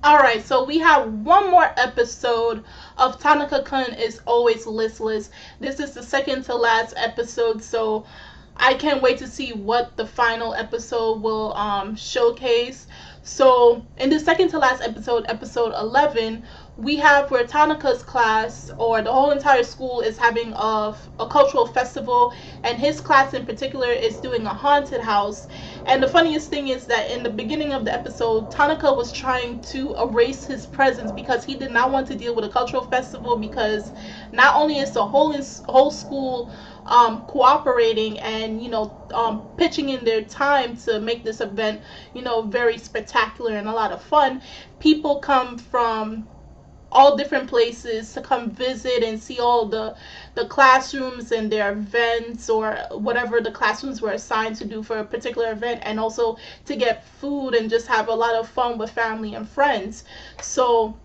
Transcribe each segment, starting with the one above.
Alright, so we have one more episode of Tanaka-kun is Always Listless. This is the second to last episode, so I can't wait to see what the final episode will showcase. So, in the second to last episode, episode 11, we have where Tanaka's class, or the whole entire school, is having a cultural festival, and his class in particular is doing a haunted house. And the funniest thing is that in the beginning of the episode, Tanaka was trying to erase his presence because he did not want to deal with a cultural festival, because not only is the whole school cooperating and pitching in their time to make this event very spectacular and a lot of fun. People come from all different places to come visit and see all the classrooms and their events, or whatever the classrooms were assigned to do for a particular event, and also to get food and just have a lot of fun with family and friends. So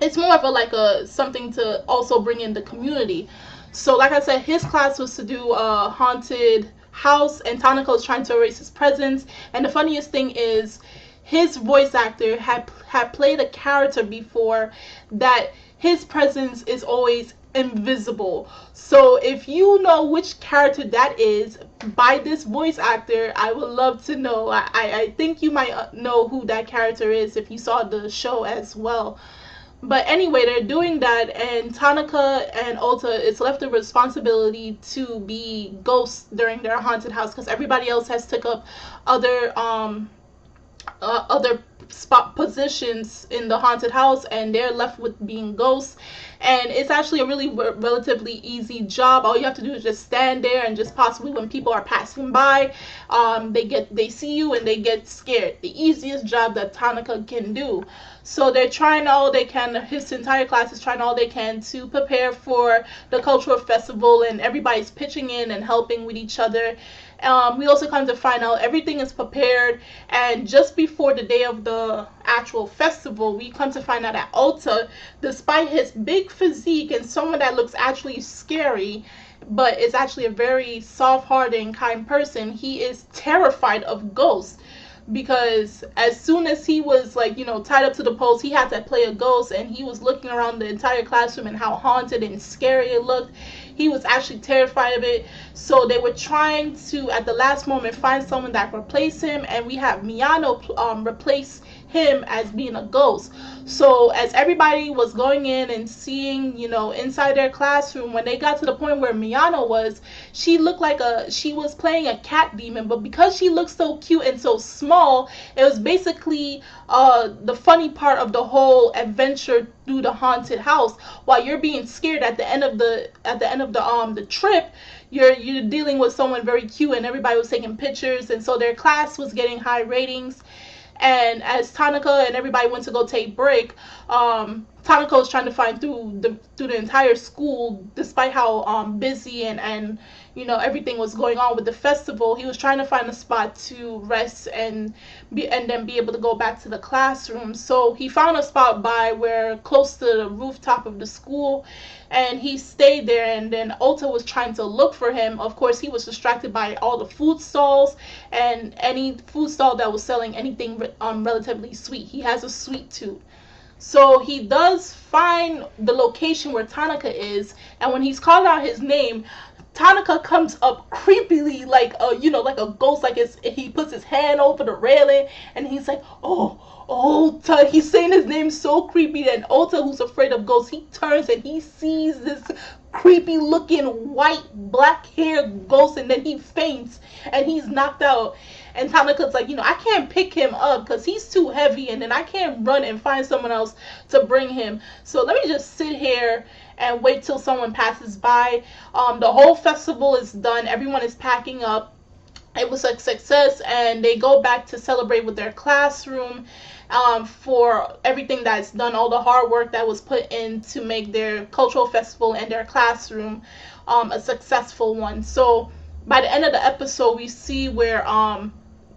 it's more of a like a something to also bring in the community. So like I said, his class was to do a haunted house, and Tanaka was trying to erase his presence. And the funniest thing is, his voice actor had played a character before that his presence is always invisible. So if you know which character that is by this voice actor, I would love to know. I think you might know who that character is if you saw the show as well. But anyway, they're doing that, and Tanaka and Ota, it's left the responsibility to be ghosts during their haunted house, because everybody else has took up other spot positions in the haunted house, and they're left with being ghosts. And it's actually a really relatively easy job. All you have to do is just stand there, and just possibly when people are passing by, they see you and they get scared. The easiest job that Tanaka can do. So they're trying all they can. His entire class is trying all they can to prepare for the cultural festival, and everybody's pitching in and helping with each other. We also come to find out everything is prepared, and just before the day of the actual festival, we come to find out that Ota, despite his big physique and someone that looks actually scary, but is actually a very soft-hearted and kind person, he is terrified of ghosts. Because as soon as he was tied up to the post, he had to play a ghost, and he was looking around the entire classroom and how haunted and scary it looked. He was actually terrified of it. So they were trying to, at the last moment, find someone that could replace him, and we have Miyano replace him as being a ghost. So as everybody was going in and seeing, inside their classroom, when they got to the point where Miyano was, she looked like she was playing a cat demon, but because she looked so cute and so small, it was basically the funny part of the whole adventure through the haunted house. While you're being scared at the end of the trip, you're dealing with someone very cute, and everybody was taking pictures, and so their class was getting high ratings. And as Tanaka and everybody went to go take break, Tanaka was trying to find through the entire school, despite how busy and everything was going on with the festival. He was trying to find a spot to rest and then be able to go back to the classroom. So he found a spot by where close to the rooftop of the school, and he stayed there. And then Ota was trying to look for him. Of course, he was distracted by all the food stalls and any food stall that was selling anything relatively sweet. He has a sweet tooth. So he does find the location where Tanaka is, and when he's called out his name, Tanaka comes up creepily like like a ghost. Like he puts his hand over the railing, and he's like, "Oh, Ota." He's saying his name so creepy, and Ota, who's afraid of ghosts, he turns and he sees this creepy looking white black haired ghost, and then he faints and he's knocked out. And Tanaka's like, I can't pick him up because he's too heavy, and then I can't run and find someone else to bring him. So let me just sit here and wait till someone passes by. The whole festival is done. Everyone is packing up. It was a success, and they go back to celebrate with their classroom for everything that's done, all the hard work that was put in to make their cultural festival and their classroom a successful one. So by the end of the episode, we see where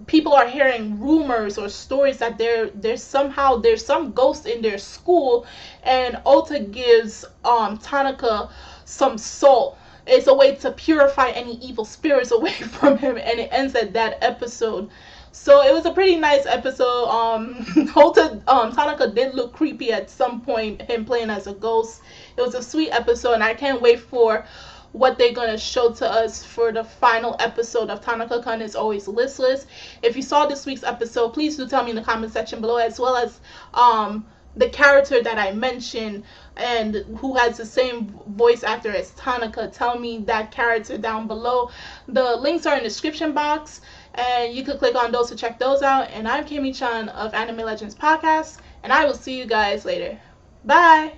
people are hearing rumors or stories that there's some ghost in their school, and Ota gives Tanaka some salt. It's a way to purify any evil spirits away from him, and it ends at that episode. So it was a pretty nice episode. Hota, Tanaka did look creepy at some point, him playing as a ghost. It was a sweet episode, and I can't wait for what they're gonna show to us for the final episode of Tanaka-kun is Always Listless. If you saw this week's episode, please do tell me in the comment section below, as well as the character that I mentioned and who has the same voice actor as Tanaka. Tell me that character down below. The links are in the description box, and you could click on those to check those out. And I'm Kimmy Chan of Anime Legends Podcast, and I will see you guys later. Bye!